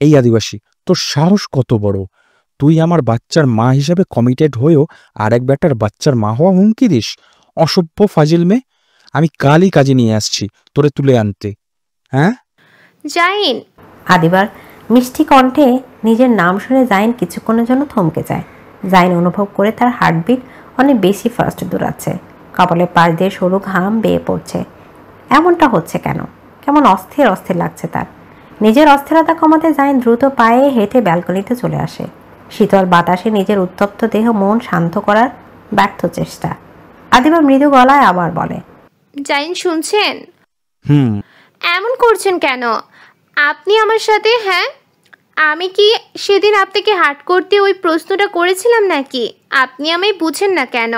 এই আদিবাসী, তোর সাহস কত বড়! তুই আমার বাচ্চার মা হিসাবে কমিটেড হয়েও আরেক বেটার বাচ্চার মা হওয়া হুমকি দিস? অসভ্য ফাজিল মেয়ে! আমি কালই কাজে নিয়ে আসছি তোরে তুলে আনতে। হ্যাঁ জাহিন। আদিবার মিষ্টি কণ্ঠে নিজের নাম শুনে জাহিন কিছুক্ষণের জন্য থমকে যায়। জাহিন অনুভব করে তার হার্টবিট অনেক বেশি ফাস্ট দৌড়াচ্ছে। কপালে পাশ দিয়ে সরু ঘাম বেয়ে পড়ছে। এমনটা হচ্ছে কেন? কেমন অস্থির অস্থির লাগছে তার। নিজের অস্থিরতা কমাতে জাহিন দ্রুত পায়ে হেঁটে ব্যালকনিতে চলে আসে। শীতল বাতাসে নিজের উত্তপ্ত দেহ মন শান্ত করার ব্যর্থ চেষ্টা। আদিবা মৃদু গলায় আবার বলে, জাহিন শুনছেন? হুম। এমন করছেন কেন আপনি আমার সাথে? হ্যাঁ, আমি কি সেদিন আপনাকে হার্ট করতে ওই প্রশ্নটা করেছিলাম নাকি? আপনি আমায় বুঝেন না কেন?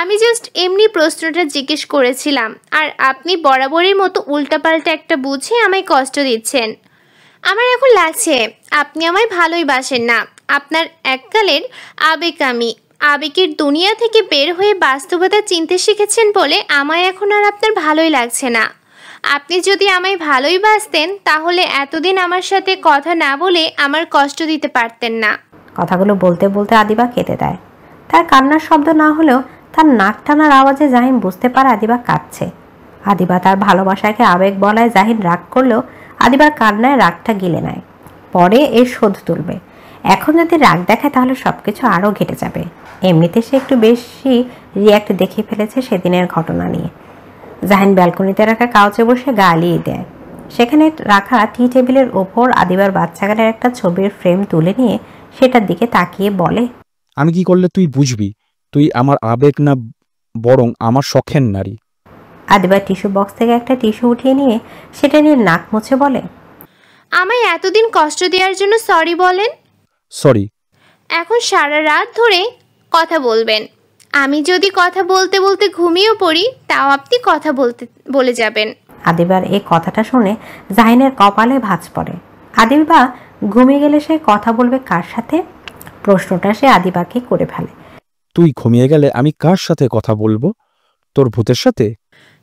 আমি জাস্ট এমনি প্রশ্নটা জিজ্ঞেস করেছিলাম, আর আপনি বরাবরের মতো উল্টাপাল্টা একটা বুঝে আমায় কষ্ট দিচ্ছেন। আমার এখন লাগছে আপনি আমায় ভালোই বাসেন না। আপনার এককালের আবেগ আমি আবেগের দুনিয়া থেকে বের হয়ে বাস্তবতা চিনতে শিখেছেন বলে আমায় এখন আর আপনার ভালোই লাগছে না। আপনি যদি আমায় ভালোই বাসতেন তাহলে এতদিন আমার সাথে কথা না বলে আমার কষ্ট দিতে পারতেন না। কথাগুলো বলতে বলতে আদিবা কেঁদে দেয়। তার কান্নার শব্দ না হলেও তার নাক টানার আওয়াজে জাহিন বুঝতে পারে আদিবা কাঁদছে। আদিবা তার ভালোবাসাকে আবেগ বলায় জাহিন রাগ করলেও আদিবার কান্নায় রাগটা গিলে নেয়। পরে এর শোধ তুলবে। এখন যদি রাগ দেখায় তাহলে সবকিছু আরও ঘেটে যাবে। এমনিতে সে একটু বেশি রিয়াক্ট দেখিয়ে ফেলেছে সেদিনের ঘটনা নিয়ে। জাহিন ব্যালকনিতে রাখা কাউচে বসে গা এলিয়ে দেয়। সেখানে রাখা টি টেবিলের ওপর আদিবার বাচ্চাকালের একটা ছবির ফ্রেম তুলে নিয়ে সেটার দিকে তাকিয়ে বলে, আমি কি করলে তুই বুঝবি তুই আমার আবেগ না বরং আমার শখের নারী? আদিবার টিস্যু বক্স থেকে একটা টিস্যু উঠিয়ে নিয়ে সেটা নিয়ে নাক মুছে বলে, আমায় এতদিন কষ্ট দেওয়ার জন্য সরি বলেন। সরি। এখন সারা রাত ধরে কথা বলবেন। আমি যদি কথা বলতে বলতে ঘুমিয়েও পড়ি তাও আপনি কথা বলে যাবেন। আদিবার এই কথাটা শুনে জাহিনের কপালে ভাঁজ পড়ে। আদিবা ঘুমিয়ে গেলে সে কথা বলবে কার সাথে? প্রশ্নটা সে আদিবাকে করে ফেলে। তুই ঘুমিয়ে গেলে আমি কার সাথে কথা বলবো? তোর ভূতের সাথে?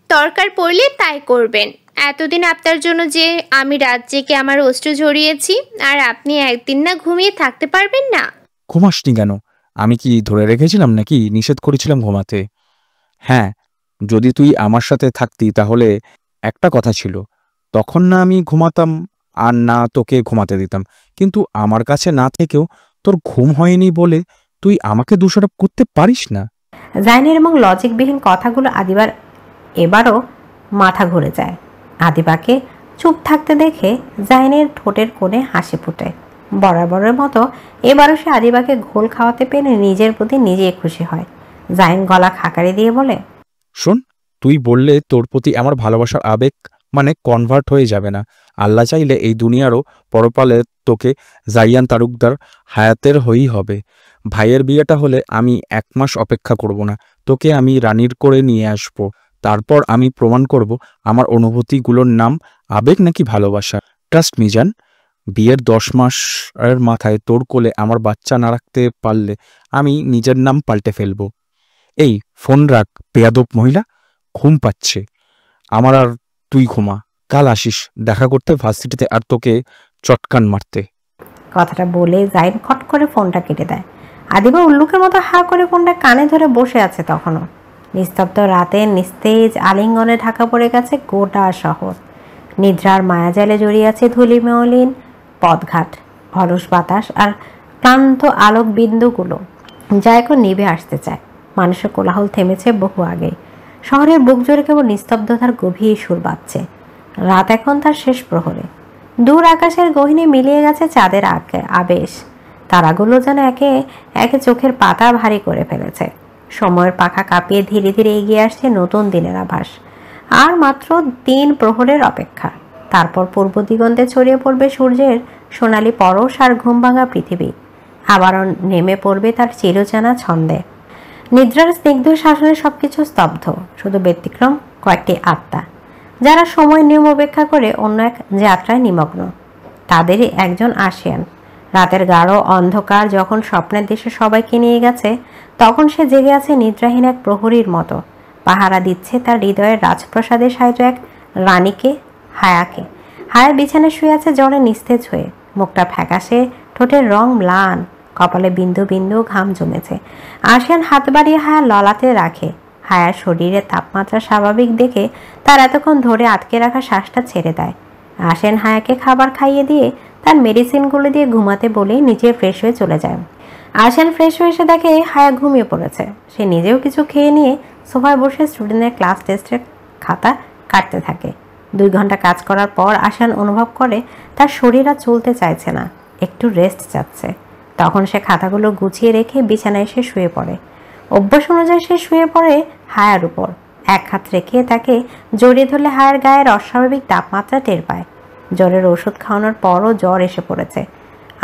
দরকার পড়লে তাই করবেন। এতদিন আপনার জন্য যে আমি রাত জেগে আমার অস্ত্র ঝরিয়েছি, আর আপনি একদিন না ঘুমিয়ে থাকতে পারবেন না? ঘুমাসনি কেন? আমি কি ধরে রেখেছিলাম নাকি নিষেধ করেছিলাম ঘুমাতে? হ্যাঁ, যদি তুই আমার সাথে থাকতি তাহলে একটা কথা ছিল, তখন না আমি ঘুমাতাম আর না তোকে ঘুমাতে দিতাম। কিন্তু আমার কাছে না থেকেও তোর ঘুম হয়নি বলে তুই আমাকে দোষারোপ করতে পারিস না। জাহিনের এবং লজিকবিহীন কথাগুলো আদিবার এবারও মাথা ঘুরে যায়। আদিবাকে চুপ থাকতে দেখে জাহিনের ঠোঁটের কোণে হাসি ফুটে। বরাবরের মতো এবারও সে আদিবাকে ঘোল খাওয়াতে পেরে নিজের প্রতি নিজেই খুশি হয়। জাহিন গলা খাকারি দিয়ে বলে, শোন, তুই বললে তোর প্রতি আমার ভালোবাসার আবেগ মানে কনভার্ট হয়ে যাবে না। আল্লাহ চাইলে এই দুনিয়ারও পরপালে তোকে জাইয়ান তালুকদার হায়াতের হয়েই হবে। ভাইয়ের বিয়েটা হলে আমি 1 মাস অপেক্ষা করব না, তোকে আমি রানীর করে নিয়ে আসব। তারপর আমি প্রমাণ করব আমার অনুভূতিগুলোর নাম আবেগ নাকি ভালোবাসা। ট্রাস্ট মি জান, বিয়ের 10 মাসের মাথায় তোর কোলে আমার বাচ্চা না রাখতে পারলে আমি নিজের নাম পাল্টে ফেলবো। এই ফোন রাখ বেয়াদব মহিলা, ঘুম পাচ্ছে আমার। আর তুই ঘুমা, কাল আসিস দেখা করতে ভার্সিটিতে আর তোকে চটকান মারতে। কথাটা বলে জাহিন খট করে ফোনটা কেটে দেয়। আদিবা উল্লুকের মতো হা করে ফোনটা কানে ধরে বসে আছে তখনও। নিস্তব্ধ রাতে নিস্তেজ আলিঙ্গনে ঢাকা পড়ে গেছে গোটা শহর। নিদ্রার মায়াজালে জড়িয়ে আছে ধূলিমলিন পথঘাট, অলস বাতাস আর ক্লান্ত আলোক বিন্দুগুলো যা এখন নিভে আসতে চায়। মানুষের কোলাহল থেমেছে বহু আগেই। শহরের বুক জুড়ে কেবল নিস্তব্ধতার গভীর সুর বাজছে। রাত এখন তার শেষ প্রহরে। দূর আকাশের গহীনে মিলিয়ে গেছে চাঁদের আবেশ। তারাগুলো যেন একে একে চোখের পাতা ভারী করে ফেলেছে। সময়ের পাখা কাঁপিয়ে ধীরে ধীরে এগিয়ে আসছে নতুন দিনের আভাস। আর মাত্র 3 প্রহরের অপেক্ষা। তারপর পূর্ব দিগন্তে ছড়িয়ে পড়বে সূর্যের সোনালি পরশ আর ঘুমভাঙা পৃথিবী আবারও নেমে পড়বে তার চিরচেনা ছন্দে। নিদ্রার স্নিগ্ধ শাসনে সবকিছু স্তব্ধ, শুধু ব্যতিক্রম কয়েকটি আত্মা যারা সময় নিয়ম উপেক্ষা করে অন্য এক যাত্রায় নিমগ্ন। তাদেরই একজন আসিয়ান। রাতের গাঢ় অন্ধকার যখন স্বপ্নের দেশে সবাইকে নিয়ে গেছে, তখন সে জেগে আছে নিদ্রাহীন এক প্রহরীর মতো। পাহারা দিচ্ছে তার হৃদয়ের রাজপ্রাসাদে সাইজ এক রানীকে, হায়াকে। হায়া বিছানায় শুয়ে আছে জ্বরে নিস্তেজ হয়ে। মুখটা ফ্যাকাশে, ঠোঁটের রং ম্লান, কপালে বিন্দু বিন্দু ঘাম জমেছে। আরশিয়ান হাত বাড়িয়ে হায়ার ললাতে রাখে। হায়ার শরীরের তাপমাত্রা স্বাভাবিক দেখে তার এতক্ষণ ধরে আটকে রাখা শ্বাসটা ছেড়ে দেয়। আরশিয়ান হায়াকে খাবার খাইয়ে দিয়ে তার মেডিসিনগুলো দিয়ে ঘুমাতে বলে নিচে ফ্রেশ হয়ে চলে যায়। আরশিয়ান ফ্রেশ হয়ে এসে দেখে হায়া ঘুমিয়ে পড়েছে। সে নিজেও কিছু খেয়ে নিয়ে সোফায় বসে স্টুডেন্টের ক্লাস টেস্টের খাতা কাটতে থাকে। 2 ঘন্টা কাজ করার পর আরশিয়ান অনুভব করে তার শরীর আর চলতে চাইছে না, একটু রেস্ট চাচ্ছে। তখন সে খাতাগুলো গুছিয়ে রেখে বিছানায় এসে শুয়ে পড়ে। অভ্যাস অনুযায়ী সে শুয়ে পড়ে হায়ার উপর। এক হাত রেখে তাকে জড়িয়ে ধরলে হায়ার গায়ের অস্বাভাবিক তাপমাত্রা টের পায়। জ্বরের ওষুধ খাওয়ানোর পরও জ্বর এসে পড়েছে।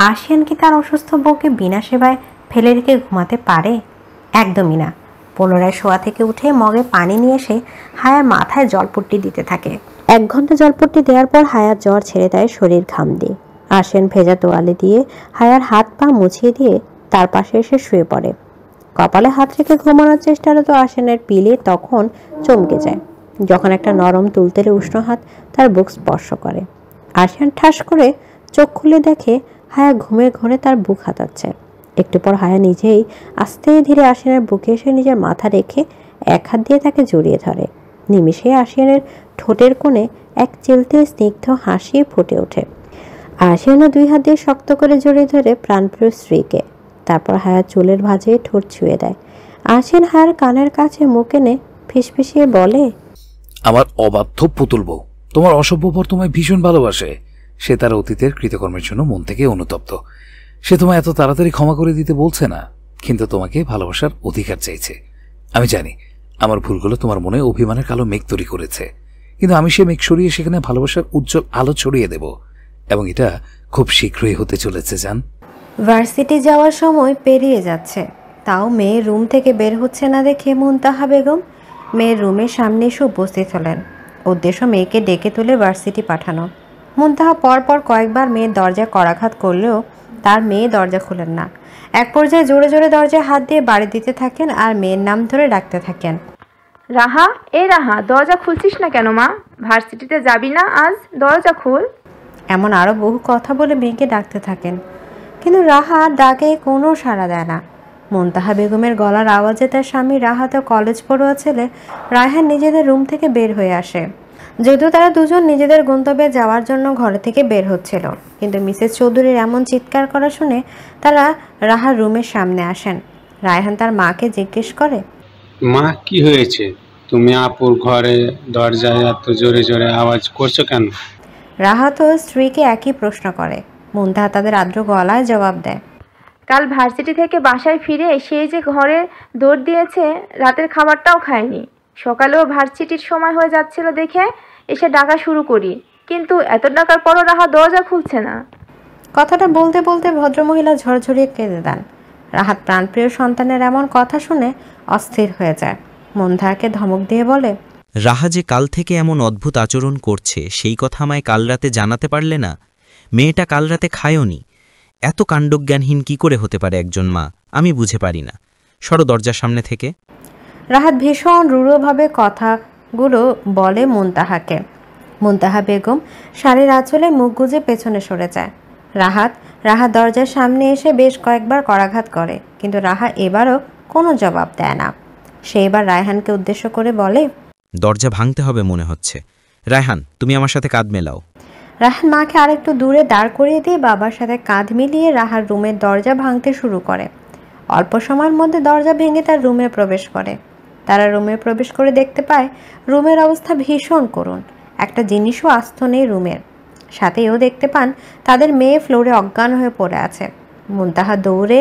আরশিয়ান কি তার অসুস্থ বউকে বিনা সেবায় ফেলে রেখে ঘুমাতে পারে? একদমই না। পুনরায় শোয়া থেকে উঠে মগে পানি নিয়ে এসে হায়ার মাথায় জলপট্টি দিতে থাকে। 1 ঘন্টা জলপট্টি দেওয়ার পর হায়ার জ্বর ছেড়ে দেয় শরীর ঘাম দিয়ে। আরশিয়ান ভেজা তোয়ালে দিয়ে হায়ার হাত পা মুছিয়ে দিয়ে তার পাশে এসে শুয়ে পড়ে। কপালে হাত রেখে ঘুমানোর চেষ্টারত আরশিয়ানের পিলে তখন চমকে যায় যখন একটা নরম তুলতুলে উষ্ণ হাত তার বুক স্পর্শ করে। আরশিয়ান ঠাস করে চোখ খুলে দেখে হায়া ঘুমের ঘোরে তার বুক হাতাচ্ছে। একটু পর হায়া নিজেই আস্তে ধীরে আরশিয়ানের বুকে এসে নিজের মাথা রেখে এক হাত দিয়ে তাকে জড়িয়ে ধরে। নিমিষে আরশিয়ানের ঠোঁটের কোণে এক চিলতে স্নিগ্ধ হাসি ফুটে ওঠে। আরশিয়ানও 2 হাত দিয়ে শক্ত করে জড়িয়ে ধরে প্রাণপ্রিয় স্ত্রীকে। তারপর হায়া চুলের ভাঁজে ঠোঁট ছুঁয়ে দেয়। আরশিয়ান হায়ার কানের কাছে মুখ এনে ফিসফিসিয়ে বলে, আমার অবাধ্য পুতুল বউ, তোমার অসভ্য পর তোমায় ভীষণ ভালোবাসে। সে তার অতীতের কৃতকর্মের জন্য মন থেকে অনুতপ্ত। সে তোমায় এত তাড়াতাড়ি ক্ষমা করে দিতে বলছে না, কিন্তু তোমাকে ভালোবাসার অধিকার চাইছে। আমি জানি আমার ভুলগুলো তোমার মনে অভিমানের কালো মেঘ তৈরি করেছে, কিন্তু আমি সে মেঘ সরিয়ে সেখানে ভালোবাসার উজ্জ্বল আলো ছড়িয়ে দেব, এবং এটা খুব শীঘ্রই হতে চলেছে। জান, ভার্সিটি যাওয়ার সময় পেরিয়ে যাচ্ছে, তাও মেয়ের রুম থেকে বের হচ্ছে না দেখে মুনতাহা বেগম মেয়ের রুমের সামনে এসে উপস্থিত হলেন। উদ্দেশ্য মেয়েকে ডেকে তুলে ভার্সিটি পাঠানো। মুনতাহা পরপর কয়েকবার মেয়ের দরজায় করাঘাত করলেও তার মেয়ে দরজা খুলেন না। এক পর্যায়ে জোরে জোরে দরজায় হাত দিয়ে বাড়ি দিতে থাকেন আর মেয়ের নাম ধরে ডাকতে থাকেন, রাহা, রাহা, দরজা খুলছিস না কেন মা? ভার্সিটিতে যাবি না আজ? দরজা খুল। এমন আরও বহু কথা বলে মেয়েকে ডাকতে থাকেন, কিন্তু রাহা ডাকে কোনো সাড়া দেয় না। মুনতাহা বেগমের গলার আওয়াজে তার স্বামী রাহাত ও কলেজ পড়ুয়া ছেলে রায়হান নিজেদের রুম থেকে বের হয়ে আসে। যদিও তারা দুজন নিজেদের গন্তব্যে যাওয়ার জন্য ঘর থেকে বের হচ্ছিল, কিন্তু মিসেস চৌধুরীর এমন চিৎকার করা শুনে তারা রাহার রুমের সামনে আসেন। রায়হান তার মাকে জিজ্ঞেস করে, মা, কি হয়েছে? তুমি আপুর ঘরে দরজায় এত জোরে জোরে আওয়াজ করছো কেন? রাহাত ও স্ত্রীকে একই প্রশ্ন করে। মুনতাহা তাদের আর্দ্র গলায় জবাব দেয়, কাল ভার্সিটি থেকে বাসায় ফিরে সেই যে ঘরে দৌড় দিয়েছে, রাতের খাবারটাও খায়নি। সকালেও ভার্সিটির সময় হয়ে যাচ্ছিল দেখে এসে ডাকা শুরু করি, কিন্তু এত ডাকার পরও রাহা দরজা খুলছে না। কথাটা বলতে বলতে ভদ্রমহিলা ঝরঝরিয়ে কেঁদে দেন। রাহাত প্রাণপ্রিয় সন্তানের এমন কথা শুনে অস্থির হয়ে যায়। মুনতাহাকে ধমক দিয়ে বলে, রাহা যে কাল থেকে এমন অদ্ভুত আচরণ করছে সেই কথা আমায় কাল রাতে জানাতে পারলে না? মেয়েটা কাল রাতে খায়ওনি। এত কাণ্ডজ্ঞানহীন কি করে হতে পারে একজন মা? আমি বুঝে পারি না। সরো দরজার সামনে থেকে। রাহাত ভীষণ রূঢ়ভাবে কথাগুলো বলে মুনতাহাকে। মুনতাহা বেগম শাড়ির আঁচলে মুখ গুজে পেছনে সরে যায়। রাহা দরজার সামনে এসে বেশ কয়েকবার করাঘাত করে, কিন্তু রাহা এবারও কোনো জবাব দেয় না। সে এবার রায়হানকে উদ্দেশ্য করে বলে, দরজা ভাঙতে হবে মনে হচ্ছে। রায়হান, তুমি আমার সাথে কাঁধ মেলাও। রায়হান মাকে আরেকটু দূরে দাঁড় করিয়ে দিয়ে বাবার সাথে কাঁধ মিলিয়ে রাহার রুমের দরজা ভাঙতে শুরু করে। অল্প সময়ের মধ্যে দরজা ভেঙে তার রুমে প্রবেশ করে। তারা রুমে প্রবেশ করে দেখতে পায় রুমের অবস্থা ভীষণ করুণ। একটা জিনিসও আস্ত নেই রুমের। সাথেও দেখতে পান তাদের মেয়ে ফ্লোরে অজ্ঞান হয়ে পড়ে আছে। মুনতাহা দৌড়ে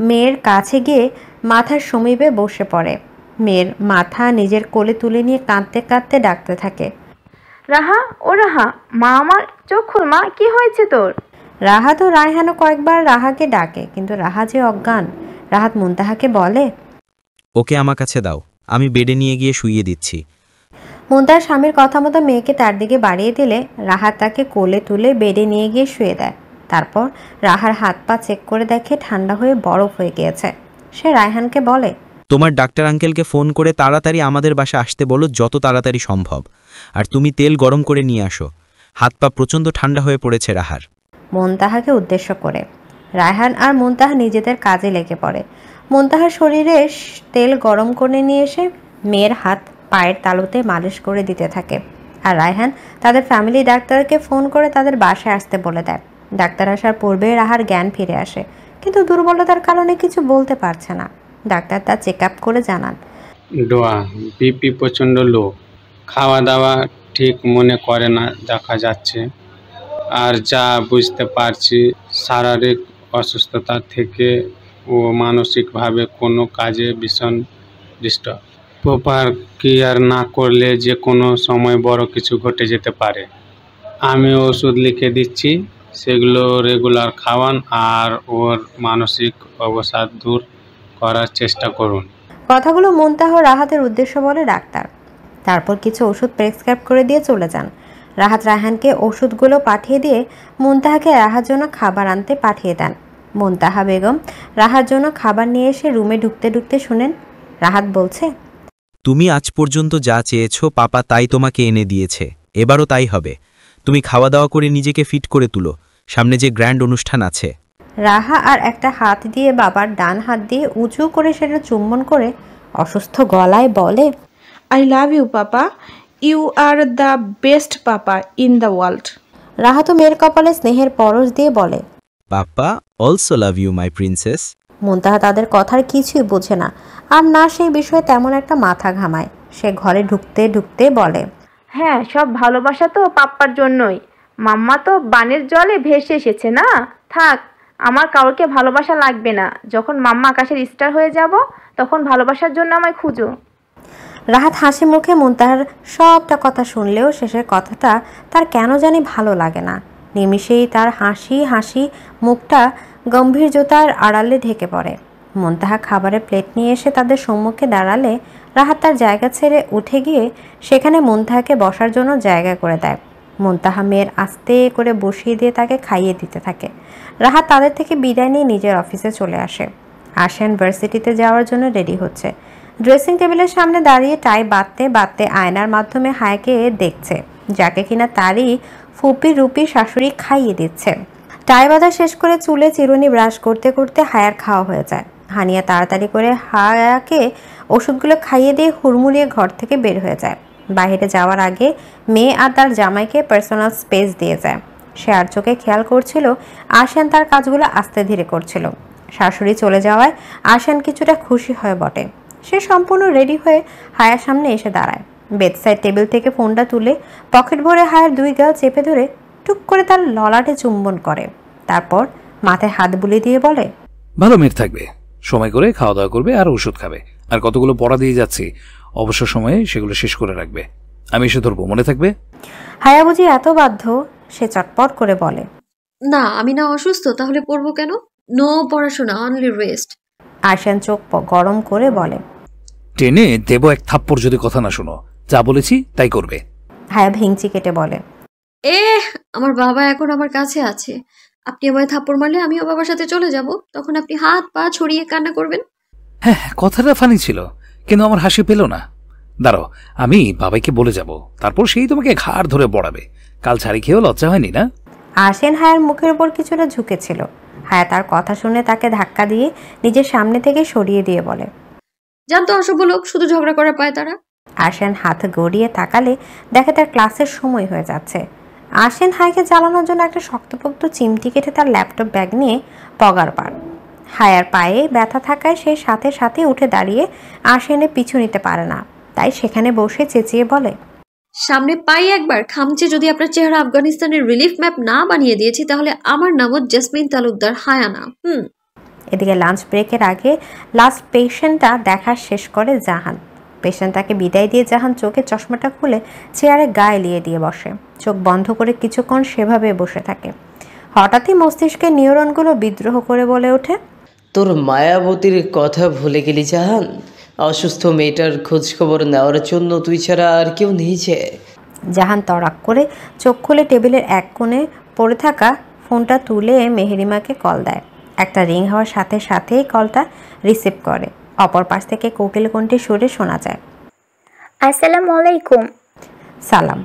মেয়ের কাছে গিয়ে মাথার সমীপে বসে পড়ে। মেয়ের মাথা নিজের কোলে তুলে নিয়ে কাঁদতে কাঁদতে ডাকতে থাকে, রাহা, ও রাহা, মা আমার, চোখ খোল মা, কি হয়েছে তোর? রাহাত ও রায়হানও কয়েকবার রাহাকে ডাকে, কিন্তু রাহা যে অজ্ঞান। রাহাত মুনতাহাকে বলে, ওকে আমার কাছে দাও, আমি বেডে নিয়ে গিয়ে শুইয়ে দিচ্ছি। মুনতাহার স্বামীর কথা মতো মেয়েকে তার দিকে বাড়িয়ে দিলে রাহাত তাকে কোলে তুলে বেডে নিয়ে গিয়ে শুয়ে দেয়। তারপর রাহার হাত পা চেক করে দেখে ঠান্ডা হয়ে বরফ হয়ে গিয়েছে। সে রায়হানকে বলে, তোমার ডাক্তার আঙ্কেলকে ফোন করে তাড়াতাড়ি আমাদের বাসায় আসতে বলো, যত তাড়াতাড়ি সম্ভব। আর তুমি তেল গরম করে নিয়ে আসো। হাত পা প্রচণ্ড ঠান্ডা হয়ে পড়েছে রাহার। মুনতাহাকে উদ্দেশ্য করে। রায়হান আর মুনতাহা নিজেদের কাজে লেগে পড়ে। মুনতাহার শরীরে তেল গরম করে নিয়ে এসে মেয়ের হাত পায়ের তালুতে মালিশ করে দিতে থাকে। আর রায়হান তাদের ফ্যামিলি ডাক্তারকে ফোন করে তাদের বাসায় আসতে বলে দেয়। ডাক্তার আসার পূর্বে রাহার জ্ঞান ফিরে আসে, কিন্তু দুর্বলতার কারণে কিছু বলতে পারছে না। ডাক্তার তার চেক আপ করে জানান, ডোয়া বিপি প্রচণ্ড লো, খাওয়া দাওয়া ঠিক মনে করে না দেখা যাচ্ছে। আর যা বুঝতে পারছি শারীরিক অসুস্থতা থেকে ও মানসিকভাবে কোনো কাজে ভীষণ ডিস্টার্ব। প্রপার কেয়ার না করলে যে কোনো সময় বড় কিছু ঘটে যেতে পারে। আমি ওষুধ লিখে দিচ্ছি, সেগুলো রেগুলার খাওয়ান আর ওর মানসিক অবসাদ দূর করার চেষ্টা করুন। কথাগুলো মুনতাহা ও রাহাতের উদ্দেশ্য বলে ডাক্তার। তারপর কিছু ওষুধ প্রেসক্রাইব করে দিয়ে চলে যান। রাহাত রায়হানকে ওষুধগুলো পাঠিয়ে দিয়ে মুনতাহাকে রাহার জন্য খাবার আনতে পাঠিয়ে দেন। মুনতাহা বেগম রাহার জন্য খাবার নিয়ে এসে রুমে ঢুকতে ঢুকতে শুনেন রাহাত বলছে, তুমি আজ পর্যন্ত যা চেয়েছো পাপা তাই তোমাকে এনে দিয়েছে, এবারও তাই হবে। তুমি খাওয়া দাওয়া করে নিজেকে ফিট করে তুলো, সামনে যে গ্র্যান্ড অনুষ্ঠান আছে। রাহা আর একটা হাত দিয়ে বাবার ডান হাত দিয়ে উঁচু করে সেটা চুম্বন করে অসুস্থ গলায় বলে, I love you, Papa. You are the best papa in the world. Rahat মেয়ের কপালে স্নেহের পরশ দিয়ে বলে, papa also love you my princess. Muntaha তাদের কথার কিছুই বোঝে না, আর না সেই বিষয়ে তেমন একটা মাথা ঘামায়। সে ঘরে ঢুকতে ঢুকতে বলে, হ্যাঁ, সব ভালোবাসা তো পাপ্পার জন্যই। মাম্মা তো বানের জলে ভেসে এসেছে না, থাক, আমার কাউকে ভালোবাসা লাগবে না। যখন মাম্মা আকাশের স্টার হয়ে যাব তখন ভালোবাসার জন্য আমায় খুঁজো। রাহাত হাসি মুখে মুনতাহার সবটা কথা শুনলেও শেষের কথাটা তার কেন জানি ভালো লাগে না। নিমিষেই তার হাসি মুখটা গম্ভীর্যতার আড়ালে ঢেকে পড়ে। মুনতাহা খাবারের প্লেট নিয়ে এসে তাদের সম্মুখে দাঁড়ালে রাহাত তার জায়গা ছেড়ে উঠে গিয়ে সেখানে মুনতাহাকে বসার জন্য জায়গা করে দেয়। মুনতাহা মেয়ের আস্তে করে বসিয়ে দিয়ে তাকে খাইয়ে দিতে থাকে। রাহাত তাদের থেকে বিদায় নিয়ে নিজের অফিসে চলে আসে। আশিয়ান ভার্সিটিতে যাওয়ার জন্য রেডি হচ্ছে। ড্রেসিং টেবিলের সামনে দাঁড়িয়ে টাই বাঁধতে বাঁধতে আয়নার মাধ্যমে হায়াকে দেখছে, যাকে কিনা তারই ফুপি রূপী শাশুড়ি খাইয়ে দিচ্ছে। টাই বাঁধা শেষ করে চুলে চিরুনি ব্রাশ করতে করতে হায়ার খাওয়া হয়ে যায়। হানিয়া তাড়াতাড়ি করে হায়াকে ওষুধগুলো খাইয়ে দিয়ে হুড়মুড়িয়ে ঘর থেকে বের হয়ে যায়। বাইরে যাওয়ার আগে মেয়ে আর তার জামাইকে পার্সোনাল স্পেস দিয়ে যায়। সে আর চোখে খেয়াল করছিল আশিয়ান তার কাজগুলো আস্তে ধীরে করছিল। শাশুড়ি চলে যাওয়ায় আশিয়ান কিছুটা খুশি হয়ে বটে। সে সম্পূর্ণ রেডি হয়ে হায়ার সামনে এসে দাঁড়ায়। বেডসাইড টেবিল থেকে ফোনটা তুলে পকেট ভরে হায়ার দুই গাল চেপে ধরে টুক করে তার ললাটে চুম্বন করে। তারপর মাথায় হাত বুলিয়ে দিয়ে বলে, ভালো মেয়ে থাকবে, সময় করে খাওয়া দাওয়া করবে আর ওষুধ খাবে। আর কতগুলো পড়া দিয়ে যাচ্ছি, অবসর সময়ে সেগুলো শেষ করে রাখবে। আমি এসে ধরবো, মনে থাকবে। হায়া বুঝি এত বাধ্য, সে চটপট করে বলে, না, আমি না অসুস্থ, তাহলে পড়বো কেন? নো পড়াশোনা, অনলি রেস্ট। আশিয়ান চোখ গরম করে বলে, টেনে দেব এক থাপ্পড় যদি কথা না শোনো। যা বলেছি তাই করবে। হায়া ভেঙচি কেটে বলে, আমার বাবা এখন আমার কাছে আছে। আপনি আমায় থাপ্পড় মারলে আমিও বাবার সাথে চলে যাব, তখন আপনি হাত পা ছড়িয়ে কান্না করবেন। হ্যাঁ, কথাটা ফানি ছিল, কিন্তু আমার হাসি পেল না। দাঁড়াও, আমি বাবাইকে বলে যাব, তারপর সেই তোমাকে ঘাড় ধরে বড়াবে। কাল ছাড়ি খেয়েও লজ্জা হয়নি না? আশিয়ান হায়ার মুখের উপর কিছুটা ঝুঁকেছিল। হায়া তার কথা শুনে তাকে ধাক্কা দিয়ে নিজের সামনে থেকে সরিয়ে দিয়ে বলে, জানতো অসভ্য লোক, শুধু ঝগড়া করা পায় তারা। আশিয়ান হাত গড়িয়ে তাকালে দেখে তার ক্লাসের সময় হয়ে যাচ্ছে। আশিয়ান হায়াকে চালানোর জন্য একটা শক্তপোক্ত চিমটি কেটে তার ল্যাপটপ ব্যাগ নিয়ে পগার পার। হায়ার পায়ে ব্যথা থাকায় সে সাথে সাথে উঠে দাঁড়িয়ে আশিয়ানের পিছু নিতে পারে না, তাই সেখানে বসে চেঁচিয়ে বলে, সামনে পাই একবার খামচে যদি আপনার চেহারা আফগানিস্তানের রিলিফ ম্যাপ না বানিয়ে দিয়েছি, তাহলে আমার নামও জেসমিন তালুকদার, হায়ানা। এদিকে লাঞ্চ ব্রেকের আগে লাস্ট পেশেন্টটা দেখা শেষ করে জাহান। পেশেন্টটাকে বিদায় দিয়ে জাহান চোখের চশমাটা খুলে চেয়ারে গায়ে লিয়ে দিয়ে বসে। চোখ বন্ধ করে কিছুক্ষণ সেভাবে বসে থাকে। হঠাৎই মস্তিষ্কের নিউরনগুলো বিদ্রোহ করে বলে ওঠে, তোর মায়াবতীর কথা ভুলে গেলি জাহান? অসুস্থ মেয়েটার খোঁজখবর নেওয়ার জন্য তুই ছাড়া আর কেউ নেইছে। জাহান তড়াক করে চোখ খুলে টেবিলের এক কোণে পড়ে থাকা ফোনটা তুলে মেহেরিমাকে কল দেয়। একটা রিং হওয়ার সাথে সাথেই কলটা রিসিভ করে। অপর পাশ থেকে কোকিল কণ্ঠে সুরে শোনা যায়, আসসালামু আলাইকুম। সালাম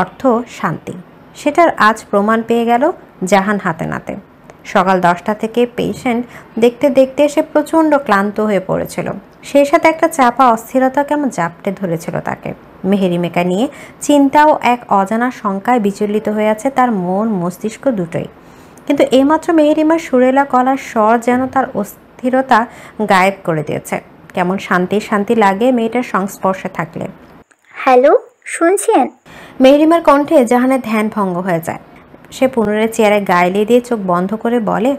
অর্থ শান্তি। সেটার আজ প্রমাণ পেয়ে গেল জাহান হাতে নাতে। সকাল 10টা থেকে পেশেন্ট দেখতে দেখতে সে প্রচণ্ড ক্লান্ত হয়ে পড়েছিল। সেই সাথে একটা চাপা অস্থিরতা কেমন জাপটে ধরেছিল তাকে। মেহেরিমাকে নিয়ে চিন্তাও এক অজানা শঙ্কায় বিচলিত হয়ে আছে তার মন মস্তিষ্ক দুটোই। কিন্তু এইমাত্র মেহেরিমার সুরেলা গলার স্বর যেন তার অস্থিরতা গায়েব করে দিয়েছে। কেমন শান্তি শান্তি লাগে মেয়েটার সংস্পর্শে থাকলে। হ্যালো, শুনছেন? মেহেরিমার কণ্ঠে জাহানের ধ্যান ভঙ্গ হয়ে যায়। সে পুনরায় চেয়ারে গায়ে দিয়ে চোখ বন্ধ করে বলে,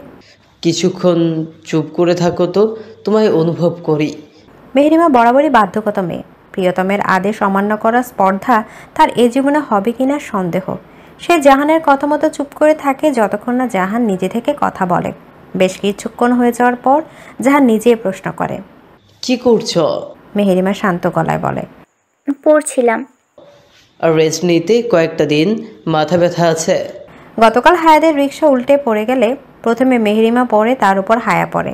কিছুক্ষণ চুপ করে থাকো তো, তোমায় অনুভব করি। মেহেরিমা বরাবরই বাধ্যগত মেয়ে। প্রিয়তমের আদেশ অমান্য করার স্পর্ধা তার এ জীবনে হবে কিনা সন্দেহ। সে জাহানের কথা মতো চুপ করে থাকে যতক্ষণ না জাহান নিজে থেকে কথা বলে। বেশ কিছুক্ষণ হয়ে যাওয়ার পর জাহান নিজেই প্রশ্ন করে, কি করছো? মেহেরিমা শান্ত গলায় বলে, পড়ছিলাম। আর রেস্ট নিতে কয়েকটা দিন মাথা ব্যথা আছে। গতকাল হায়াদের রিক্সা উল্টে পড়ে গেলে প্রথমে মেহেরিমা পড়ে, তার উপর হায়া পড়ে।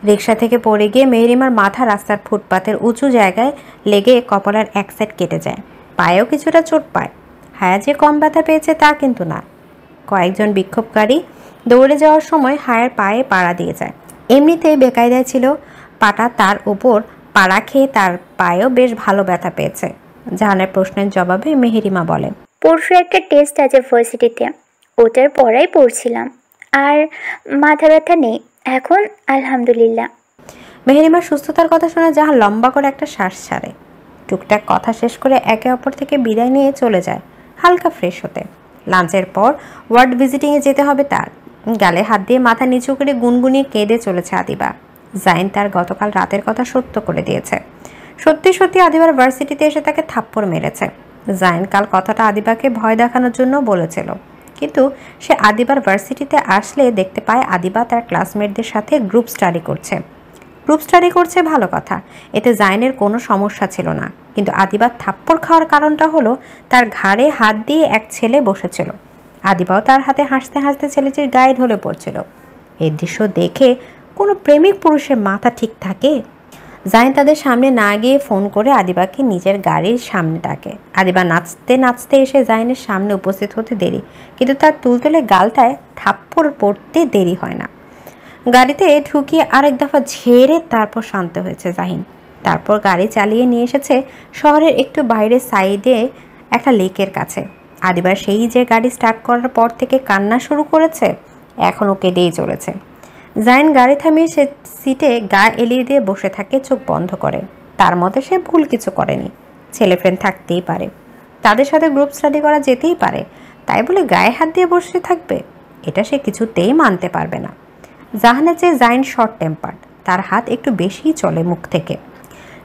রিক্সা থেকে পড়ে গিয়ে মেহেরিমার মাথা রাস্তার ফুটপাতের উঁচু জায়গায় লেগে কপালের এক সাইড কেটে যায়। পায়েও কিছুটা চোট পায়। হায়া যে কম ব্যথা পেয়েছে তা কিন্তু না। কয়েকজন বিক্ষোভকারী দৌড়ে যাওয়ার সময় হায়ার পায়ে পাড়া দিয়ে যায়। এমনিতেই বেকায়দায় ছিল পাটা, তার উপর পাড়া খেয়ে তার পায়েও বেশ ভালো ব্যথা পেয়েছে। জাহানের প্রশ্নের জবাবে মেহেরিমা বলে, পরশু একটা টেস্ট আছে ভার্সিটিতে, ওটার পড়াই পড়ছিলাম। আর মাথা ব্যথা নেই এখন, আলহামদুলিল্লাহ। মেহেরিমার সুস্থতার কথা শুনে জাহান লম্বা করে একটা শ্বাস ছাড়ে। টুকটাক কথা শেষ করে একে অপর থেকে বিদায় নিয়ে চলে যায় হালকা ফ্রেশ হতে। লাঞ্চের পর ওয়ার্ড ভিজিটিংয়ে যেতে হবে তার। গালে হাত দিয়ে মাথা নিচু করে গুনগুনিয়ে কেঁদে চলেছে আদিবা। জাইন তার গতকাল রাতের কথা সত্য করে দিয়েছে। সত্যি সত্যি আদিবার ভার্সিটিতে এসে তাকে থাপ্পড় মেরেছে। জাইন কাল কথাটা আদিবাকে ভয় দেখানোর জন্য বলেছিল, কিন্তু সে আদিবার ভার্সিটিতে আসলে দেখতে পায় আদিবা তার ক্লাসমেটদের সাথে গ্রুপ স্টাডি করছে ভালো কথা, এতে জাইনের কোনো সমস্যা ছিল না। কিন্তু আদিবার থাপ্পড় খাওয়ার কারণটা হলো তার ঘাড়ে হাত দিয়ে এক ছেলে বসেছিল। আদিবাও তার হাতে হাসতে হাসতে ছেলেটির গায়ে ঢলে পড়ছিল। এই দৃশ্য দেখে কোনো প্রেমিক পুরুষের মাথা ঠিক থাকে? জাইন তাদের সামনে না গিয়ে ফোন করে আদিবাকে নিজের গাড়ির সামনে ডাকে। আদিবা নাচতে নাচতে এসে জাইনের সামনে উপস্থিত হতে দেরি, কিন্তু তার তুলতুলে গালটায় থাপ্পড় পড়তে দেরি হয় না। গাড়িতে ঢুকিয়ে আরেক দফা ঝেড়ে তারপর শান্ত হয়েছে জাহিন। তারপর গাড়ি চালিয়ে নিয়ে এসেছে শহরের একটু বাইরে সাইডে একটা লেকের কাছে। আদিবার সেই যে গাড়ি স্টার্ট করার পর থেকে কান্না শুরু করেছে, এখনও কেঁদেই চলেছে। জাইন গাড়ি থামিয়ে সে সিটে গা এলিয়ে দিয়ে বসে থাকে, চোখ বন্ধ করে। তার মতে সে ভুল কিছু করেনি। ছেলে ফ্রেন্ড থাকতেই পারে, তাদের সাথে গ্রুপ স্টাডি করা যেতেই পারে, তাই বলে গায়ে হাত দিয়ে বসে থাকবে এটা সে কিছুতেই মানতে পারবে না। জাহানের চেয়ে জাইন শর্ট টেম্পার, তার হাত একটু বেশিই চলে মুখ থেকে।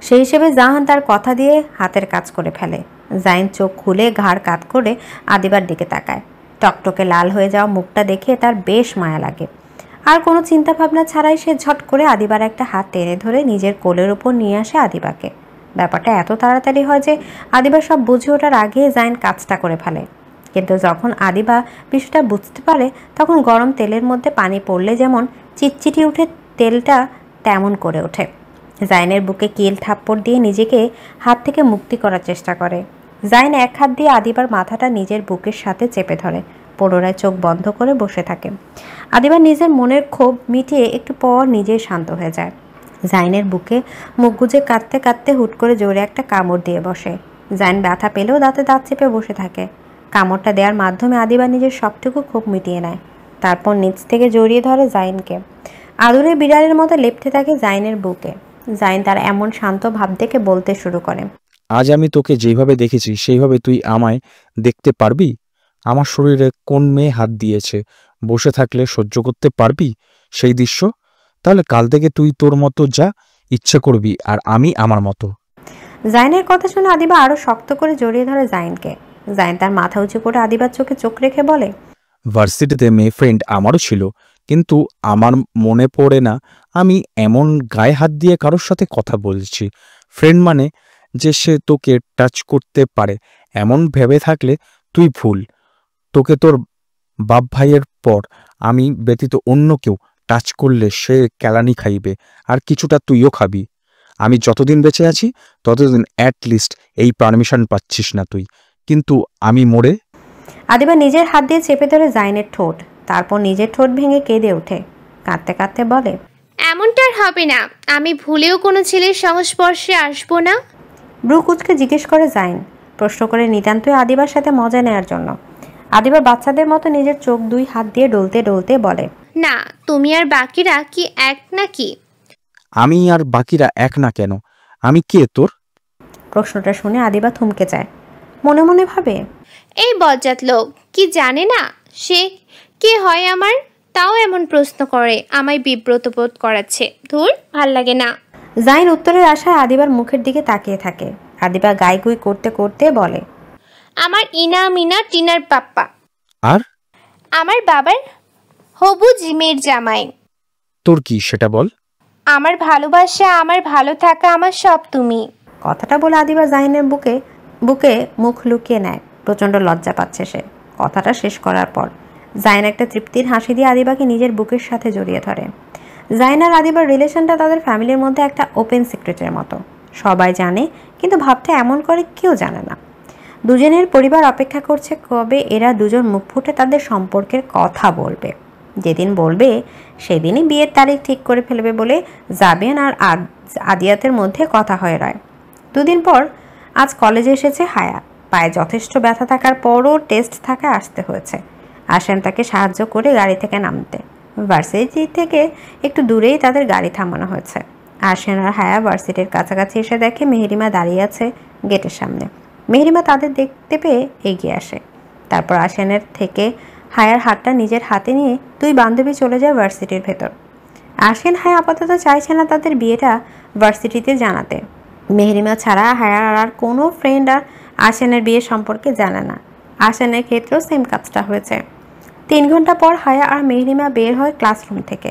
সেই হিসেবে জাহান তার কথা দিয়ে হাতের কাজ করে ফেলে। জাইন চোখ খুলে ঘাড় কাত করে আদিবার দিকে তাকায়। টকটকে লাল হয়ে যাওয়া মুখটা দেখে তার বেশ মায়া লাগে। আর কোনো চিন্তা ভাবনা ছাড়াই সে ঝট করে আদিবার একটা হাত টেনে ধরে নিজের কোলের উপর নিয়ে আসে আদিবাকে। ব্যাপারটা এত তাড়াতাড়ি হয় যে আদিবা সব বুঝে ওঠার আগে জাইন কাজটা করে ফেলে। কিন্তু যখন আদিবা বিষয়টা বুঝতে পারে, তখন গরম তেলের মধ্যে পানি পড়লে যেমন চিটচিটি উঠে তেলটা তেমন করে ওঠে। জাইনের বুকে কিল থাপ্পড় দিয়ে নিজেকে হাত থেকে মুক্তি করার চেষ্টা করে। জাইন এক হাত দিয়ে আদিবার মাথাটা নিজের বুকের সাথে চেপে ধরে, পুনরায় চোখ বন্ধ করে বসে থাকে। আদিবা নিজের মনের ক্ষোভ মিটিয়ে একটু পর নিজেই শান্ত হয়ে যায়। জাইনের বুকে মুখ গুজে কাঁদতে কাঁদতে হুট করে জোরে একটা কামড় দিয়ে বসে। জাইন ব্যথা পেলেও দাঁতে দাঁত চেপে বসে থাকে। কামড়টা দেওয়ার মাধ্যমে আদিবা নিজের সবটুকু ক্ষোভ মিটিয়ে নেয়। তারপর নিচ থেকে জড়িয়ে ধরে জাইনকে। আদুরে বিড়ালের মতো লেপ্টে থাকে জাইনের বুকে। জাইন তার এমন শান্ত ভাব দেখে বলতে শুরু করে, আজ আমি তোকে যেভাবে দেখেছি সেইভাবে তুই আমায় দেখতে পারবি? আমার শরীরে কোন মেয়ে হাত দিয়েছে? বসে থাকলে সহ্য করতে পারবি সেই দৃশ্য? তাহলে কাল থেকে তুই তোর মতো যা ইচ্ছে করবি, আর আমি আমার মতো। জাইনের কথা শুনে আদিবা আরো শক্ত করে জড়িয়ে ধরে জাইনকে। জাইন তার মাথা উঁচু করে আদিবার চোখে চোখ রেখে বলে, ভার্সিটিতে মেয়ে ফ্রেন্ড আমারও ছিল, কিন্তু আমার মনে পড়ে না আমি এমন গায়ে হাত দিয়ে কারোর সাথে কথা বলছি। ফ্রেন্ড মানে যে সে তোকে টাচ করতে পারে এমন ভেবে থাকলে তুই ভুল। তোকে তোর বাপ ভাইয়ের পর আমি ব্যতীত অন্য কেউ টাচ করলে সে কেলানি খাইবে, আর কিছুটা তুইও খাবি। আমি যতদিন বেঁচে আছি ততদিন অ্যাটলিস্ট এই পারমিশন পাচ্ছিস না তুই, কিন্তু আমি মরে। আদিবা নিজের হাত দিয়ে চেপে ধরে জাইনের ঠোঁট, তারপর নিজের ঠোঁট ভেঙে কেঁদে ওঠে। কাঁদতে কাঁদতে বলে, এমনটা আর হবে না। আমি ভুলেও কোনো ছেলের সংস্পর্শে আসবো না। ব্রু কুচকে জিজ্ঞেস করে জাইন, প্রশ্ন করে নিতান্তই আদিবার সাথে মজা নেওয়ার জন্য। আদিবার বাচ্চাদের মতো নিজের চোখ 2 হাত দিয়ে ডলতে ডলতে বলে, না, তুমি আর বাকিরা কি এক নাকি? আমি আর বাকিরা এক না কেন? আমি কে তোর? প্রশ্নটা শুনে আদিবা থমকে যায়। মনে মনে ভাবে, এই বজ্জাত লোক কি জানে না সে কে হয় আমার, তাও এমন প্রশ্ন করে, আমায় বিব্রত বোধ করাচ্ছে। ধুর, ভাল লাগে না। জাইন উত্তরের আশায় আদিবার মুখের দিকে তাকিয়ে থাকে। আদিবা গাইগুই করতে করতে বলে, আমার ইনা মিনা টিনার পাপ্পা, আর আমার বাবার হবু জিমের জামাই। তোর কি সেটা বল। আমার ভালোবাসা, আমার ভালো থাকা, আমার সব তুমি। কথাটা বলে আদিবা জাইনের বুকে মুখ লুকিয়ে নেয়। প্রচণ্ড লজ্জা পাচ্ছে সে। কথাটা শেষ করার পর জাইন একটা তৃপ্তির হাসি দিয়ে আদিবাকে নিজের বুকের সাথে জড়িয়ে ধরে। জাইন আর আদিবার রিলেশনটা তাদের ফ্যামিলির মধ্যে একটা ওপেন সিক্রেটের মতো। সবাই জানে, কিন্তু ভাবতে এমন করে কেউ জানে না। দুজনের পরিবার অপেক্ষা করছে কবে এরা দুজন মুখ ফুটে তাদের সম্পর্কের কথা বলবে। যেদিন বলবে সেদিনই বিয়ের তারিখ ঠিক করে ফেলবে বলে জাবিয়ান আর আদিয়াতের মধ্যে কথা হয়ে রয়। 2 দিন পর আজ কলেজে এসেছে হায়া। পায়ে যথেষ্ট ব্যথা থাকার পরও টেস্ট থাকায় আসতে হয়েছে। আশান তাকে সাহায্য করে গাড়ি থেকে নামতে। ভার্সিটি থেকে একটু দূরেই তাদের গাড়ি থামানো হয়েছে। আশান আর হায়া ভার্সিটির কাছাকাছি এসে দেখে মেহেরিমা দাঁড়িয়ে আছে গেটের সামনে। মেহেরিমা তাদের দেখতে পেয়ে এগিয়ে আসে। তারপর আশানের থেকে হায়ার হাতটা নিজের হাতে নিয়ে 2 বান্ধবী চলে যায় ভার্সিটির ভেতর। আশান হায়া আপাতত চাইছে না তাদের বিয়েটা ভার্সিটিতে জানাতে। মেহেরিমা ছাড়া হায়ার আর কোনো ফ্রেন্ড আর আশানের বিয়ে সম্পর্কে জানে না। আশানের ক্ষেত্রেও সেম কাজটা হয়েছে। 3 ঘন্টা পর হায়া আর মেহেরিমা বের হয় ক্লাসরুম থেকে।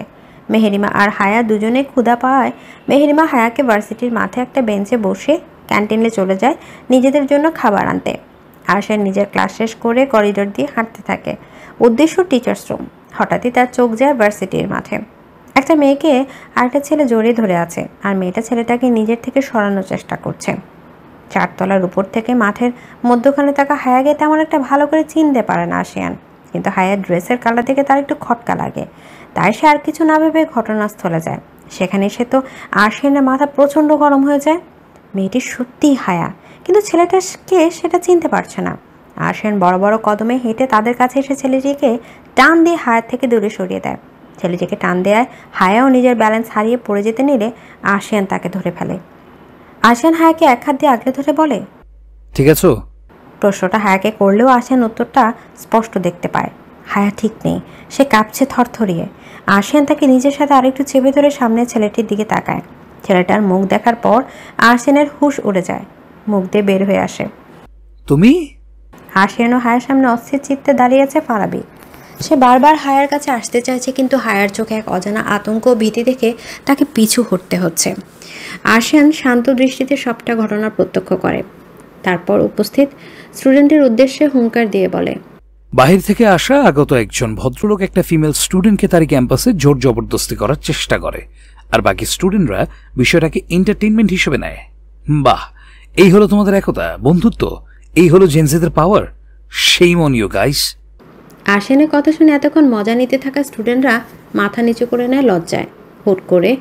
মেহেরিমা আর হায়া দুজনে ক্ষুধা পাওয়ায় মেহেরিমা হায়াকে ভার্সিটির মাঠে একটা বেঞ্চে বসে ক্যান্টিনে চলে যায় নিজেদের জন্য খাবার আনতে। আশান নিজের ক্লাস শেষ করে করিডোর দিয়ে হাঁটতে থাকে। উদ্দেশ্য টিচার্স রুম। হঠাৎই তার চোখ যায় ভার্সিটির মাঠে। একটা মেয়েকে আরেকটা ছেলে জড়িয়ে ধরে আছে, আর মেয়েটা ছেলেটাকে নিজের থেকে সরানোর চেষ্টা করছে। 4 তলার উপর থেকে মাঠের মধ্যখানে থাকা হায়াকে তেমন একটা ভালো করে চিনতে পারে না আশিয়ান, কিন্তু হায়ার ড্রেসের কালার থেকে তার একটু খটকা লাগে। তাই সে আর কিছু না ভেবে ঘটনাস্থলে যায়। সেখানে এসে তো আশিয়ানের মাথা প্রচণ্ড গরম হয়ে যায়। মেয়েটি সত্যিই হায়া, কিন্তু ছেলেটাকে সেটা চিনতে পারছে না। আশিয়ান বড় বড় কদমে হেঁটে তাদের কাছে এসে ছেলেটিকে টান দিয়ে হায়ার থেকে দূরে সরিয়ে দেয়। ছেলেটিকে টান দেয় হায়াও নিজের ব্যালেন্স হারিয়ে পড়ে যেতে নিলে আশিয়ান তাকে ধরে ফেলে। আশিয়ান হায়াকে 1 হাত দিয়ে আগলে ধরে বলে, ঠিক আছো? প্রশ্নটা হায়াকে করলেও আশিয়ান উত্তরটা স্পষ্ট দেখতে পায়। হায়া ঠিক নেই, সে কাঁপছে থরথরিয়ে। আশিয়ান তাকে নিজের সাথে আরেকটু চেপে ধরে সামনে ছেলেটির দিকে তাকায়। ছেলেটার মুখ দেখার পর আশিয়ানের হুঁশ উড়ে যায়। মুখ দিয়ে বের হয়ে আসে, তুমি? আশিয়ান ও হায়ার সামনে অস্থির চিত্তে দাঁড়িয়ে আছে ফারাবি। সে বারবার হায়ার কাছে আসতে চাইছে, কিন্তু হায়ার চোখে এক অজানা আতঙ্ক ও ভীতি দেখে তাকে পিছু হটতে হচ্ছে। আশিয়ান শান্ত দৃষ্টিতে সবটা ঘটনা প্রত্যক্ষ করে। তারপর উপস্থিত স্টুডেন্টের উদ্দেশ্যে হুঙ্কার দিয়ে বলে, বাহির থেকে আসা আগত একজন ভদ্রলোক একটা ফিমেল স্টুডেন্টকে তার ক্যাম্পাসে জোর জবরদস্তি করার চেষ্টা করে, আর বাকি স্টুডেন্টরা বিষয়টাকে এন্টারটেইনমেন্ট হিসেবে নেয়। বাহ, এই হলো তোমাদের একতা, বন্ধুত্ব, এই হলো জেনজিদের পাওয়ার। সেই অন ইউ গাইস। আশিয়ানের কথা শুনে এতক্ষণ মজা নিতে থাকা স্টুডেন্টরা মাথা নিচু করে নেয় লজ্জায়। হুট করে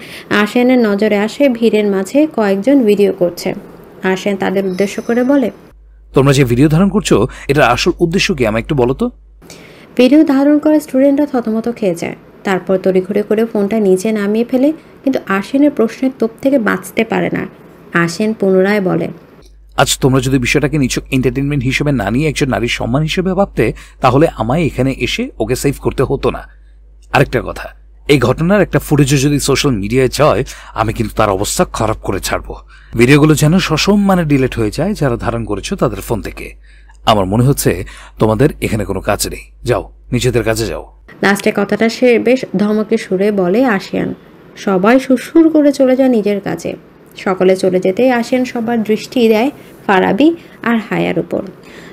আশিয়ানের নজরে আসে ভিড়ের মাঝে কয়েকজন ভিডিও করছে। আশিয়ান তাদের উদ্দেশ্য করে বলে, তোমরা যে ভিডিও ধারণ করছো এটার আসল উদ্দেশ্য কি আমায় একটু বলো তো? ভিডিও ধারণ করে স্টুডেন্টরা থতমত খেয়ে যায়। তারপর তড়িঘড়ি করে ফোনটা নিচে নামিয়ে ফেলে, কিন্তু আশিয়ানের প্রশ্নের তোপ থেকে বাঁচতে পারে না। আশিয়ান পুনরায় বলে, আজ তোমরা যদি বিষয়টাকে নিছক এন্টারটেইনমেন্ট হিসেবে না নিয়ে একজন নারীর সম্মান হিসেবে ভাবতে, তাহলে আমায় এখানে এসে ওকে সেভ করতে হতো না। আরেকটা কথা, এই ঘটনার একটা ফুটেজও যদি সোশ্যাল মিডিয়ায় যায়, আমি কিন্তু তার অবস্থা খারাপ করে ছাড়বো। ভিডিওগুলো যেন সসম্মানে ডিলিট হয়ে যায় যারা ধারণ করেছো তাদের ফোন থেকে। আমার মনে হচ্ছে তোমাদের এখানে কোনো কাজ নেই, যাও নিজেদের কাজে যাও। লাস্টে কথাটা সে বেশ ধমকে সুরে বলে আশিয়ান। সবাই সুরসুর করে চলে যায় নিজের কাজে। সকলে চলে যেতে আশিয়ান সবার দৃষ্টি দেয় ফারাবি আর হায়ার উপর।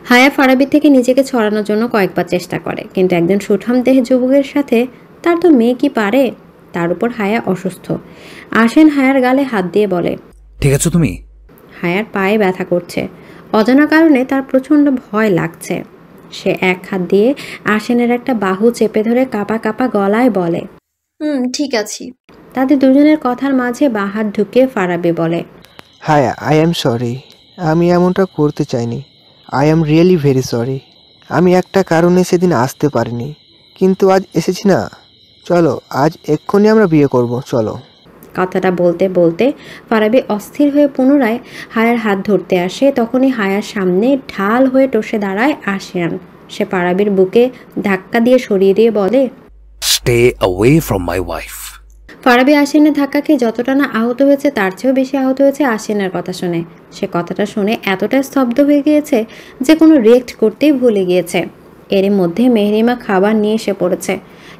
হায়া ফারাবি থেকে নিজেকে ছড়ানোর জন্য কয়েকবার চেষ্টা করে, কিন্তু একজন সুঠাম দেহে যুবকের সাথে তার তো মেয়ে কি পারে। তার উপর হায়া অসুস্থ। আশিয়ান হায়ার গালে হাত দিয়ে বলে, ঠিক আছো তুমি? হায়ার পায়ে ব্যথা করছে। অজানা কারণে তার প্রচণ্ড ভয় লাগছে। সে এক হাত দিয়ে আশিনের একটা বাহু চেপে ধরে কাঁপা কাঁপা গলায় বলে, ঠিক আছি। তাদের দুজনের কথার মাঝে বাঁ হাত ঢুকিয়ে ফারাবি বলে, হায়া, আই অ্যাম সরি। আমি এমনটা করতে চাইনি। I am really very sorry. আমি একটা কারণে সেদিন আসতে পারিনি, কিন্তু আজ এসেছি না। চলো, আজ এক্ষুনি আমরা বিয়ে করব, চলো। কথাটা বলতে বলতে ফারাবি অস্থির হয়ে পুনরায় হায়ার হাত ধরতে আসে। তখনই হায়ার সামনে ঢাল হয়ে টসে দাঁড়ায় আশিয়ান। সে ফারাবির বুকে ধাক্কা দিয়ে সরিয়ে দিয়ে বলে, stay away from my wife. Farabi আশিয়ানের ধাক্কাকে যতটা না আহত হয়েছে তার চেয়েও বেশি আহত হয়েছে আশিয়ানের কথা শুনে। সে কথাটা শুনে এতটা স্তব্ধ হয়ে গিয়েছে যে কোনো রিয়েক্ট করতেই ভুলে গিয়েছে। এরই মধ্যে মেহরিমা খাবার নিয়ে এসে পড়েছে।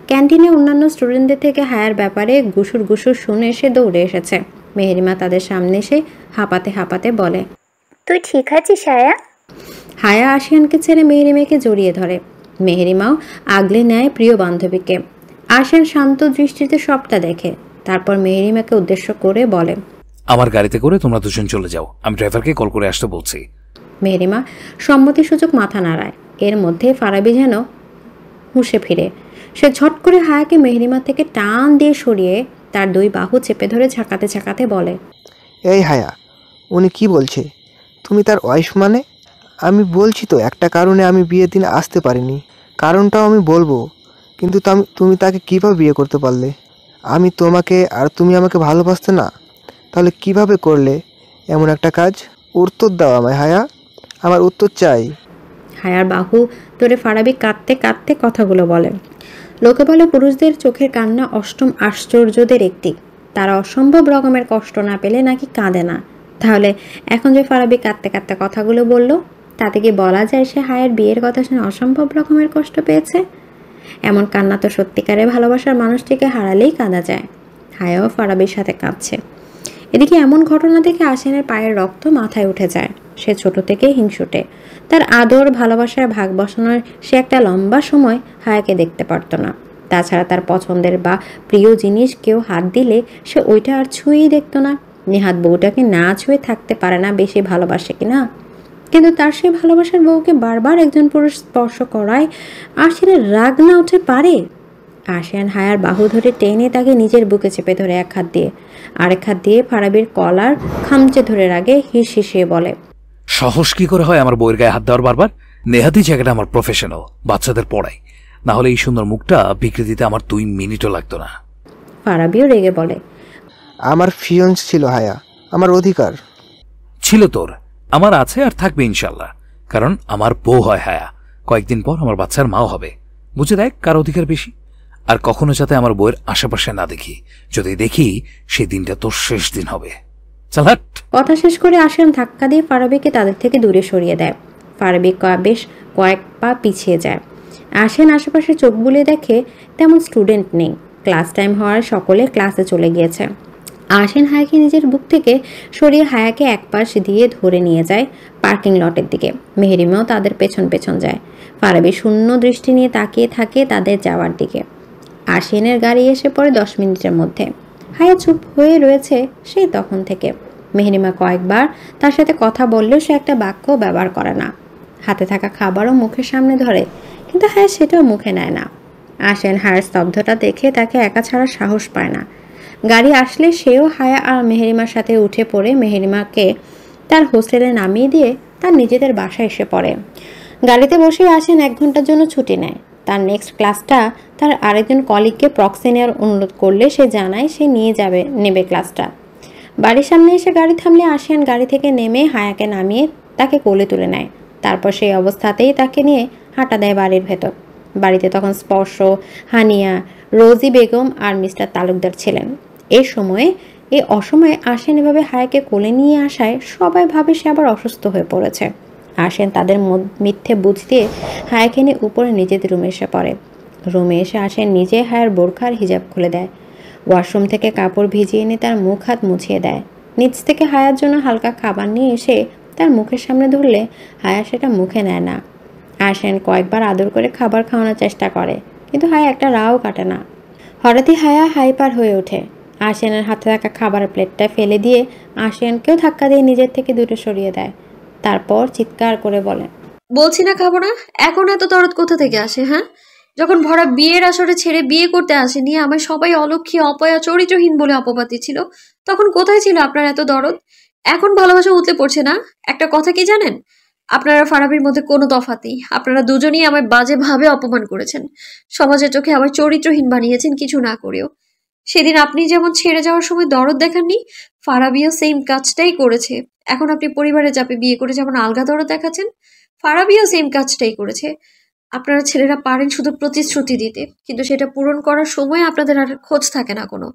ক্যান্টিনে অন্যান্য স্টুডেন্টদের থেকে হায়ার ব্যাপারে গুসুর গুসুর শুনে সে দৌড়ে এসেছে। মেহরিমা তাদের সামনে এসে হাঁপাতে হাঁপাতে বলে, তুই ঠিক আছিস হায়া? হায়া আশিয়ানকে ছেড়ে মেহরিমাকে জড়িয়ে ধরে। মেহরিমাও আগলে নেয় প্রিয় বান্ধবীকে। আশিয়ান শান্ত দৃষ্টিতে সবটা দেখে, তারপর মেহরিমাকে উদ্দেশ্য করে বলে, আমার গাড়িতে করে তোমরা দুজন চলে যাও, আমি ড্রাইভারকে কল করে আসতে বলছি। মেহরিমা সম্মতিসূচক মাথা নাড়ায়। এর মধ্যে ফারাবি যেন হুঁশে ফিরে। সে ঝট করে হায়াকে মেহরিমা থেকে টান দিয়ে সরিয়ে তার দুই বাহু চেপে ধরে ঝাঁকাতে ঝাঁকাতে বলে, এই হায়া, উনি কি বলছে? তুমি তার ওয়াইফ মানে? আমি বলছি তো একটা কারণে আমি বিয়ের দিন আসতে পারিনি। কারণটাও আমি বলবো, কিন্তু তুমি তাকে কীভাবে বিয়ে করতে পারলে? আমি তোমাকে আর তুমি আমাকে ভালোবাসতে না, তাহলে কিভাবে করলে এমন একটা কাজ? উত্তর দাও আমায় হায়া, আমার উত্তর চাই। হায়ার বাহু ধরে ফারাবি কাঁদতে কাঁদতে কথাগুলো বলে। লোকে বলে পুরুষদের চোখের কান্না অষ্টম আশ্চর্যদের একটি। তারা অসম্ভব রকমের কষ্ট না পেলে নাকি কাঁদে না। তাহলে এখন যে ফারাবি কাঁদতে কাঁদতে কথাগুলো বলল, তাতে কি বলা যায় সে হায়ার বিয়ের কথা শুনে অসম্ভব রকমের কষ্ট পেয়েছে? এমন কান্না তো সত্যিকারের ভালোবাসার মানুষটিকে হারালেই কাঁদা যায়। হায়াও ফারাবির সাথে কাঁদছে। এদিকে এমন ঘটনা দেখে আশিনের পায়ের রক্ত মাথায় উঠে যায়। সে ছোট থেকেই হিংসুটে। তার আদর ভালোবাসার ভাগ বসানোর সে একটা লম্বা সময় হায়াকে দেখতে পারত না। তাছাড়া তার পছন্দের বা প্রিয় জিনিস কেউ হাত দিলে সে ওইটা আর ছুঁয়েই দেখত না। নেহাত বউটাকে না ছুঁয়ে থাকতে পারে না, বেশি ভালোবাসে কিনা। কিন্তু তার সেই ভালোবাসার বউকে বারবার একজন পুরুষ স্পর্শ করায় আশিনের রাগ না উঠে পারে? আশিয়ান হায়ার বাহু ধরে টেনে তাকে নিজের বুকে চেপে ধরে এক হাত দিয়ে আরেক হাত দিয়ে ফারাবির কলার খামচে ধরে রাগে হিস হিসিয়ে বলে, সাহস কি করে হয় আমার বউয়ের গায়ে হাত দেওয়ার বারবার? নেহাতি জায়গাটা আমার প্রফেশনাল, বাচ্চাদের পড়াই, না হলে এই সুন্দর মুখটা বিক্রি দিতে আমার 2 মিনিটও লাগতো না। ফারাবিও রেগে বলে, আমার ফিয়ন্স ছিল হায়া, আমার অধিকার ছিল তোর, আমার আছে আর থাকবে ইনশাল্লাহ, কারণ আমার বউ হয় হায়া। কয়েকদিন পর আমার বাচ্চার মাও হবে। বুঝে দেখ কার অধিকার বেশি। আর কখনো যাতে আমার বউয়ের আশেপাশে না দেখি, যদি দেখি সেই দিনটা তোর শেষ দিন হবে। চালাট। কথা শেষ করে আশিয়ান ধাক্কা দিয়ে ফারাবিকে তাদের থেকে দূরে সরিয়ে দেয়। ফারাবি বেশ কয়েক পা পিছিয়ে যায়। আশিয়ান আশেপাশে চোখ বুলিয়ে দেখে তেমন স্টুডেন্ট নেই। ক্লাস টাইম হওয়ার সকলে ক্লাসে চলে গিয়েছে। আশিয়ান হায়াকে নিজের বুক থেকে সরিয়ে হায়াকে এক পাশ দিয়ে ধরে নিয়ে যায় পার্কিং লটের দিকে। মেহরিমাও তাদের পেছন পেছন যায়। ফারাবি শূন্য দৃষ্টি নিয়ে তাকিয়ে থাকে তাদের যাওয়ার দিকে। আশিয়ানের গাড়ি এসে পড়ে 10 মিনিটের মধ্যে। হায়া চুপ হয়ে রয়েছে সেই তখন থেকে। মেহরিমা কয়েকবার তার সাথে কথা বললেও সে একটা বাক্য ব্যবহার করে না। হাতে থাকা খাবারও মুখের সামনে ধরে, কিন্তু হায়া সেটাও মুখে নেয় না। আশিয়ান হায়ার স্তব্ধতা দেখে তাকে একা ছাড়ার সাহস পায় না। গাড়ি আসলে সেও হায়া আর মেহরিমার সাথে উঠে পড়ে মেহরিমাকে তার হোস্টেলে নামিয়ে দিয়ে তার নিজেদের বাসায় এসে পড়ে। গাড়িতে বসে আশিয়ান 1 ঘন্টার জন্য ছুটি নেয়। তার নেক্সট ক্লাসটা তার আরেকজন কলিগকে প্রক্সি নেওয়ার অনুরোধ করলে সে জানায় সে নেবে ক্লাসটা। বাড়ির সামনে এসে গাড়ি থামলে আশিয়ান গাড়ি থেকে নেমে হায়াকে নামিয়ে তাকে কোলে তুলে নেয়। তারপর সেই অবস্থাতেই তাকে নিয়ে হাঁটা দেয় বাড়ির ভেতর। বাড়িতে তখন স্পর্শ, হানিয়া, রোজি বেগম আর মিস্টার তালুকদার ছিলেন। এই অসময়ে আশিয়ান এভাবে হায়াকে কোলে নিয়ে আসায় সবাই ভাবে সে আবার অসুস্থ হয়ে পড়েছে। আশিয়ান তাদের মিথ্যে বুঝ দিয়ে হায়াকে নিয়ে উপরে নিজেদের রুমে এসে পড়ে। রুমে এসে আশিয়ান নিজে হায়ার বোরখার হিজাব খুলে দেয়। ওয়াশরুম থেকে কাপড় ভিজিয়ে এনে তার মুখ হাত মুছিয়ে দেয়। নিচ থেকে হায়ার জন্য হালকা খাবার নিয়ে এসে তার মুখের সামনে ধরলে হায়া সেটা মুখে নেয় না। আশিয়ান কয়েকবার আদর করে খাবার খাওয়ানোর চেষ্টা করে, কিন্তু হায়া একটা রাও কাটে না। হঠাৎই হায়া হাইপার হয়ে ওঠে। আশিয়ানের হাতে থাকা খাবারের প্লেটটা ফেলে দিয়ে আশিয়ানকেও ধাক্কা দিয়ে নিজের থেকে দূরে সরিয়ে দেয়। তারপর চিৎকার করে বলে, বলছি না খাবো না, এখন এত দরদ কোথা থেকে আসে? হ্যাঁ, যখন ভরা বিয়ের আসরে ছেড়ে বিয়ে করতে আসেনি, আমায় সবাই অলক্ষী, অপয়া, চরিত্রহীন বলে অপবাদ ছিল, তখন কোথায় ছিল আপনার এত দরদ? এখন ভালোবাসা উতলে পড়ছে না? একটা কথা কি জানেন, আপনারা ফারাবির মধ্যে কোনো তফাৎ নেই। আপনারা দুজনেই আমায় বাজেভাবে অপমান করেছেন, সমাজের চোখে আমায় চরিত্রহীন বানিয়েছেন কিছু না করেও। সেদিন আপনি যেমন ছেড়ে যাওয়ার সময় দরদ দেখাননি, ফারাবিও সেম কাজটাই করেছে। এখন আপনি পরিবারের চাপে বিয়ে করে যেমন আলগা দরদ দেখাচ্ছেন, ফারাবিও সেম কাজটাই করেছে। আপনারা ছেলেরা পারেন শুধু প্রতিশ্রুতি দিতে, কিন্তু সেটা পূরণ করার সময় আপনাদের আর খোঁজ থাকে না কোনো।